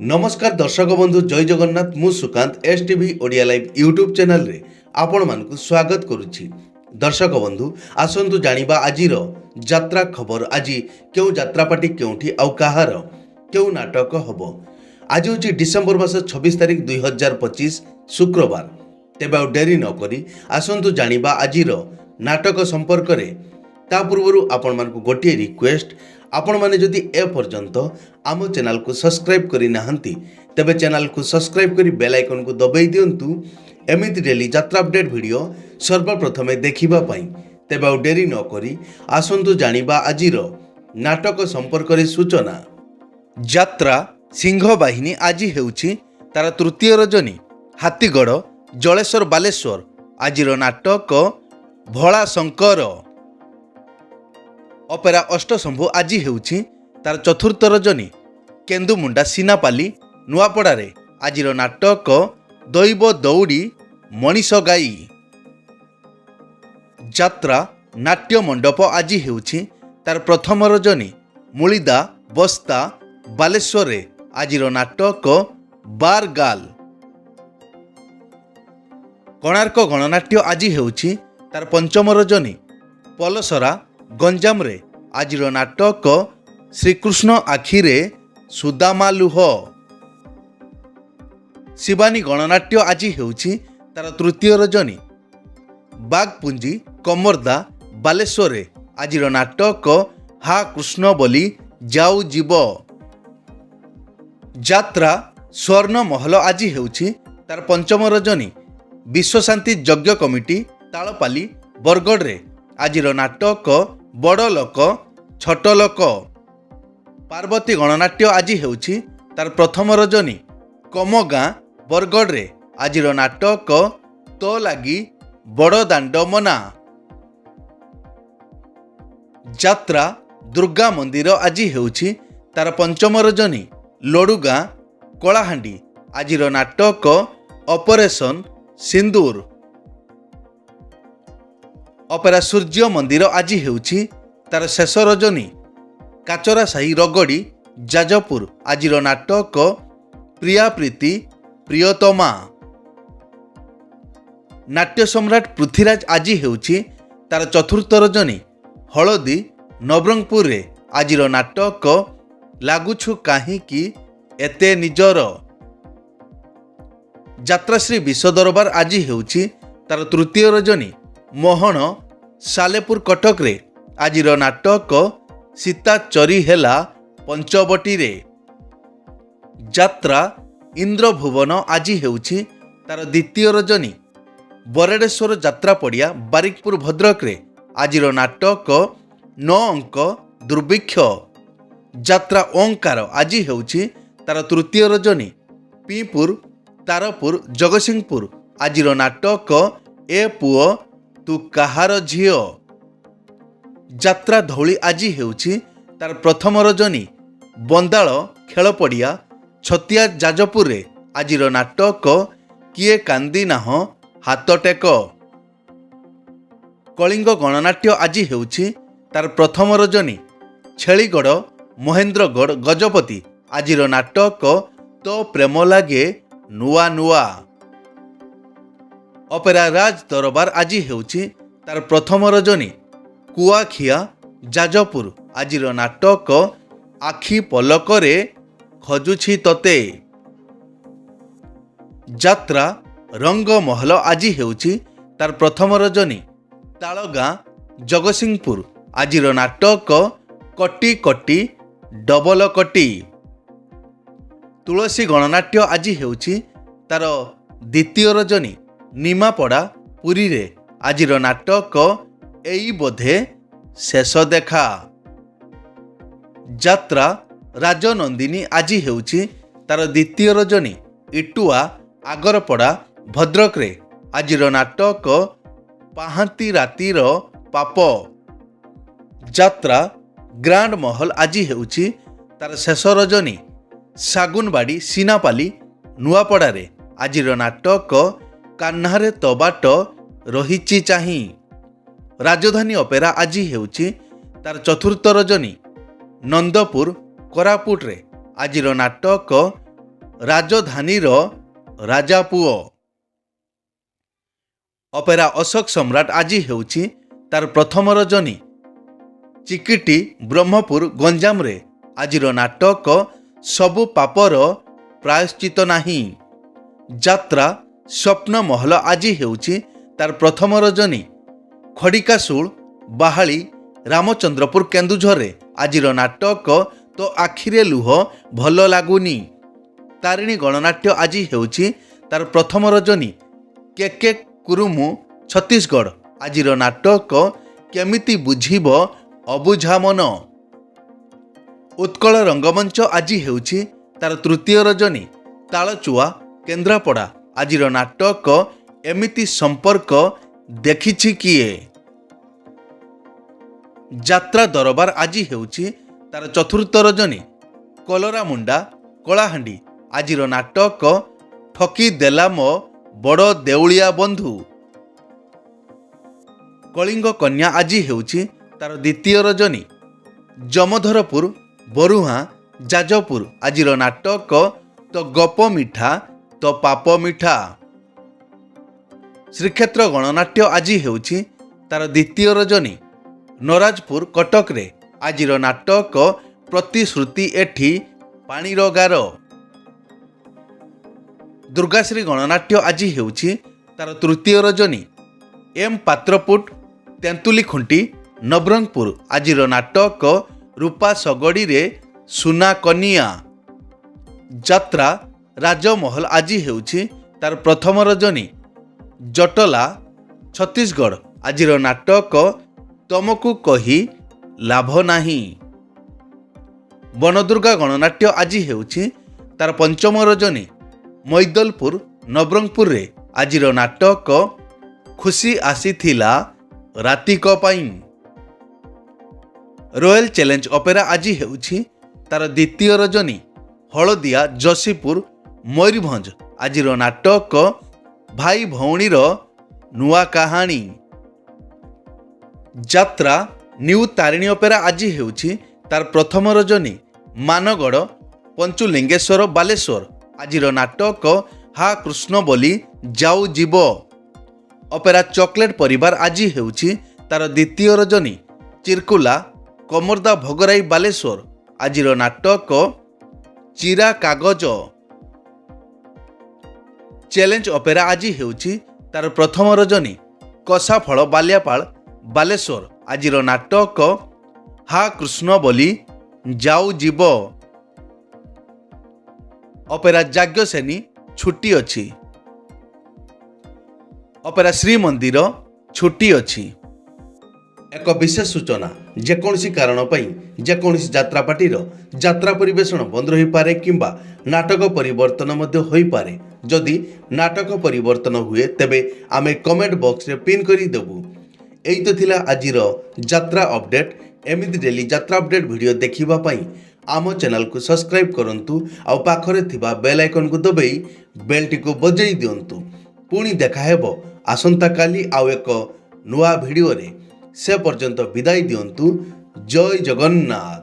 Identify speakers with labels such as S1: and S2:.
S1: नमस्कार दर्शक बंधु जय जगन्नाथ मु Sukant S TV Odia live YouTube channel रे आपण मानकु स्वागत करुछि। दर्शक बंधु आसंतु जानिबा आजिर यात्रा खबर। आज क्यों यात्रापाटी केउठी आउ काहार क्यों नाटक हबो। आज होछि डिसेंबर मास 26 तारिख 2025 शुक्रवार। तेबे आ डेरी न करी आसंतु जानिबा आजिर नाटक संपर्क रे। ता पूर्वरु आपण मानकु गोटिए रिक्वेस्ट, आपण माने जदि ए पर्यंत आम चैनल को सब्सक्राइब करि नाहंती तेबे चैनल को सब्सक्राइब करी बेल आइकन को दबाई दियंतु एमिति डेली यात्रा अपडेट वीडियो सर्वप्रथमे देखिबा पई। तेबे आ डेरी न करी आसंतु जानिबा आजिर नाटक संपर्क रे सूचना। यात्रा सिंह बाहिनी आज हेउछि तार तृतीय रजनी। हाथीगढ़ जलेश्वर बालेश्वर आजिर नाटक भोला शंकर। अपेरा अष्टशंभु आज हेउछि तार चतुर्थ रजनी। केन्दुमुंडा सीनापाली नुआपड़ारे आजिर नाटक दैव दौड़ी मनीष गाई। यात्रा नाट्य मंडप आज हेउछि तार प्रथम रजनी। मुलिदा बस्ता बालेश्वर रे आजिर नाटक बार गाल। कोणार्क गणनाट्य आज हेउछि तार पंचम रजनी। पलसरा गंजाम रे आजिर नाटक श्रीकृष्ण आखिरे सुदामा लुह। शिवानी गणनाट्य आज हेउछि तार तृतीय रजनी। बागपुंजी कमरदा बालेश्वर रे आजिर नाटक हा कृष्ण बोली जाऊ जीव। यात्रा स्वर्ण महल आज हेउछि तार पंचम रजनी। विश्वशांति यज्ञ कमिटी तालपाली बरगढ़ रे आजिर नाटक बड़ लोक छोट लोक। पार्वती गणनाट्य आज हेउछि तार प्रथम रजनी। कमगाँ बरगढ़ रे आजिर नाटक तो लागी बड़ दांड मना। यात्रा दुर्गा मंदिर आज हेउछि तार पंचम रजनी। लडुगाँ कलाहांडी आजिर नाटक ऑपरेशन सिंदूर। अपेरा सूर्य मंदिर आज हेउछि तार शेष रजनी। काचरा साही रगड़ी जाजपुर आजिर नाटक प्रिया प्रीति प्रियतमा। नाट्य सम्राट पृथ्वीराज आज हेउछि तार चतुर्थ रजनी। हलदी नवरंगपुर रे आजिर नाटक लागुछु काहींकी एते निजर। यात्राश्री विश्व दरबार आज हेउछि तार तृतीय रजनी। मोहन सालेपुर कटक रे आजिर नाटक सीता चरी हेला पंचवटी रे। यात्रा इंद्रभुवन आज हेउछि तार द्वितीय रजनी। बरेडेश्वर यात्रा पड़िया बारिकपुर भद्रक रे आजिर नाटक 9 अंक दुर्भिक्ष। यात्रा ओंकार आज हेउछि तार तृतीय रजनी। पीपुर तारपुर जगतसिंहपुर आजिर नाटक ए पुओ तू काहार झियो। यात्रा धौली आज हेउछि तार प्रथम रजनी। बंदाल खेल पड़िया छतिया जाजपुर रे आजिर नाटक किए कांदी नाह हाथ टेक। कलिंग गणनाट्य आज हेउछि तार प्रथम रजनी। छेलीगढ़ महेंद्रगढ़ गजपति आजिर नाटक तो प्रेम लागे नुआ नुआ। अपेरा राज दरबार आज हेउछि तार प्रथम रजनी। कुआखिया जाजपुर आजिर नाटक आखि पलकरे खजुछि तते। यात्रा रंगमहल आज हेउछि तार प्रथम रजनी। तालगाँ जगतसिंहपुर आजिर नाटक कटी कटी डबल कटी। तुलसी गणनाट्य आज हेउछि तार द्वितीय रजनी। निमापड़ा पुरी रे आजिर नाटक एई बोधे शेष देखा। यात्रा राजनंदिनी आज हेउछि तार द्वितीय रजनी। इटुआ आगरपड़ा भद्रक रे आजिर नाटक पाहांती रातिर पाप। यात्रा ग्रांड महल आज हेउछि तार शेष रजनी। सागुनबाड़ी सीनापाली नुआपड़ा रे आजिर नाटक कान्हारे तबाट रहिछि चाहीं। राजधानी अपेरा आज हेउछि तार चतुर्थ रजनी। नंदपुर कोरापुट रे आजिर नाटक ରାଜଧାନୀର ରାଜା ପୁଅ। ଅପେରା ଅଶୋକ ସମ୍ରାଟ ଆଜି ହେଉଛି ତାର ପ୍ରଥମ ରଜନୀ। ଚିକିଟି ବ୍ରହ୍ମପୁର ଗଞ୍ଜାମରେ ଆଜିର ନାଟକ ସବୁ ପାପର ପ୍ରାୟଶ୍ଚିତ ନାହିଁ। ଯାତ୍ରା ସ୍ୱପ୍ନମହଲ ଆଜି ହେଉଛି ତାର ପ୍ରଥମ ରଜନୀ। ଖଡ଼ିକାଶୂଳ ବାହାଳି ରାମଚନ୍ଦ୍ରପୁର କେନ୍ଦୁଝରରେ ଆଜିର ନାଟକ ତୋ ଆଖିରେ ଲୁହ ଭଲ ଲାଗୁନି। ତାରିଣୀ ଗଣନାଟ୍ୟ ଆଜି ହେଉଛି ତାର ପ୍ରଥମ ରଜନୀ। କେକେ କୁରୁମୁ ଛତିଶଗଡ଼ ଆଜିର ନାଟକ କେମିତି ବୁଝିବ ଅବୁଝା ମନ। ଉତ୍କଳ ରଙ୍ଗମଞ୍ଚ ଆଜି ହେଉଛି ତାର ତୃତୀୟ ରଜନୀ। ତାଳଚୁଆ କେନ୍ଦ୍ରାପଡ଼ା ଆଜିର ନାଟକ ଏମିତି ସମ୍ପର୍କ ଦେଖିଛି କିଏ। ଯାତ୍ରା ଦରବାର ଆଜି ହେଉଛି ତାର ଚତୁର୍ଥ ରଜନୀ। କଲରାମୁଣ୍ଡା କଳାହାଣ୍ଡି ଆଜିର ନାଟକ ଠକି ଦେଲା ମୋ ବଡ଼ ଦେଉଳିଆ ବନ୍ଧୁ। କଳିଙ୍ଗ କନ୍ୟା ଆଜି ହେଉଛି ତାର ଦ୍ୱିତୀୟ ରଜନୀ। ଜମଧରପୁର ବରୁହାଁ ଯାଜପୁର ଆଜିର ନାଟକ ତ ଗପ ମିଠା ତ ପାପ ମିଠା। ଶ୍ରୀକ୍ଷେତ୍ର ଗଣନାଟ୍ୟ ଆଜି ହେଉଛି ତାର ଦ୍ୱିତୀୟ ରଜନୀ। ନରାଜପୁର କଟକରେ ଆଜିର ନାଟକ ପ୍ରତିଶ୍ରୁତି ଏଠି ପାଣିର ଗାର। ଦୁର୍ଗାଶ୍ରୀ ଗଣନାଟ୍ୟ ଆଜି ହେଉଛି ତାର ତୃତୀୟ ରଜନୀ। ଏମ୍ ପାତ୍ରପୁଟ ତେନ୍ତୁଲିଖୁଣ୍ଟି ନବରଙ୍ଗପୁର ଆଜିର ନାଟକ ରୂପା ଶଗଡ଼ିରେ ସୁନା କନିଆ। ଯାତ୍ରା ରାଜମହଲ ଆଜି ହେଉଛି ତାର ପ୍ରଥମ ରଜନୀ। ଜଟଲା ଛତିଶଗଡ଼ ଆଜିର ନାଟକ ତମକୁ କହି ଲାଭ ନାହିଁ। ବନଦୁର୍ଗା ଗଣନାଟ୍ୟ ଆଜି ହେଉଛି ତାର ପଞ୍ଚମ ରଜନୀ। ମୈଦଲପୁର ନବରଙ୍ଗପୁରରେ ଆଜିର ନାଟକ ଖୁସି ଆସିଥିଲା ରାତିକ ପାଇଁ। ରୟାଲ ଚ୍ୟାଲେଞ୍ଜ ଅପେରା ଆଜି ହେଉଛି ତାର ଦ୍ୱିତୀୟ ରଜନୀ। ହଳଦିଆ ଯଶୀପୁର ମୟୂରଭଞ୍ଜ ଆଜିର ନାଟକ ଭାଇ ଭଉଣୀର ନୂଆ କାହାଣୀ। ଯାତ୍ରା ନ୍ୟୁ ତାରିଣୀ ଅପେରା ଆଜି ହେଉଛି ତାର ପ୍ରଥମ ରଜନୀ। ମାନଗଡ଼ ପଞ୍ଚୁଲିଙ୍ଗେଶ୍ୱର ବାଲେଶ୍ୱର ଆଜିର ନାଟକ ହା କୃଷ୍ଣ ବୋଲି ଯାଉ ଯିବ। ଅପେରା ଚକୋଲେଟ୍ ପରିବାର ଆଜି ହେଉଛି ତାର ଦ୍ୱିତୀୟ ରଜନୀ। ଚିର୍କୁଲା କମର୍ଦା ଭୋଗରାଇ ବାଲେଶ୍ୱର ଆଜିର ନାଟକ ଚିରା କାଗଜ। ଚ୍ୟାଲେଞ୍ଜ ଅପେରା ଆଜି ହେଉଛି ତାର ପ୍ରଥମ ରଜନୀ। କଷାଫଳ ବାଲିଆପାଳ ବାଲେଶ୍ୱର ଆଜିର ନାଟକ ହା କୃଷ୍ଣ ବୋଲି ଯାଉ ଯିବ। ଅପେରା ଯାଜ୍ଞସେନୀ ଛୁଟି ଅଛି। ଅପେରା ଶ୍ରୀମନ୍ଦିର ଛୁଟି ଅଛି। ଏକ ବିଶେଷ ସୂଚନା, ଯେକୌଣସି କାରଣ ପାଇଁ ଯେକୌଣସି ଯାତ୍ରାପାର୍ଟିର ଯାତ୍ରା ପରିବେଷଣ ବନ୍ଦ ରହିପାରେ କିମ୍ବା ନାଟକ ପରିବର୍ତ୍ତନ ମଧ୍ୟ ହୋଇପାରେ। ଯଦି ନାଟକ ପରିବର୍ତ୍ତନ ହୁଏ ତେବେ ଆମେ କମେଣ୍ଟ ବକ୍ସରେ ପିନ୍ କରିଦେବୁ। ଏଇ ତ ଥିଲା ଆଜିର ଯାତ୍ରା ଅପଡେଟ୍। ଏମିତି ଡେଲି ଯାତ୍ରା ଅପଡେଟ୍ ଭିଡ଼ିଓ ଦେଖିବା ପାଇଁ ଆମ ଚ୍ୟାନେଲକୁ ସବସ୍କ୍ରାଇବ୍ କରନ୍ତୁ ଆଉ ପାଖରେ ଥିବା ବେଲ୍ ଆଇକନ୍କୁ ଦବାଇ ବେଲ୍ଟିକୁ ବଜାଇ ଦିଅନ୍ତୁ। ପୁଣି ଦେଖା ହେବ ଆସନ୍ତାକାଲି ଆଉ ଏକ ନୂଆ ଭିଡ଼ିଓରେ। ସେ ପର୍ଯ୍ୟନ୍ତ ବିଦାୟ ଦିଅନ୍ତୁ। ଜୟ ଜଗନ୍ନାଥ।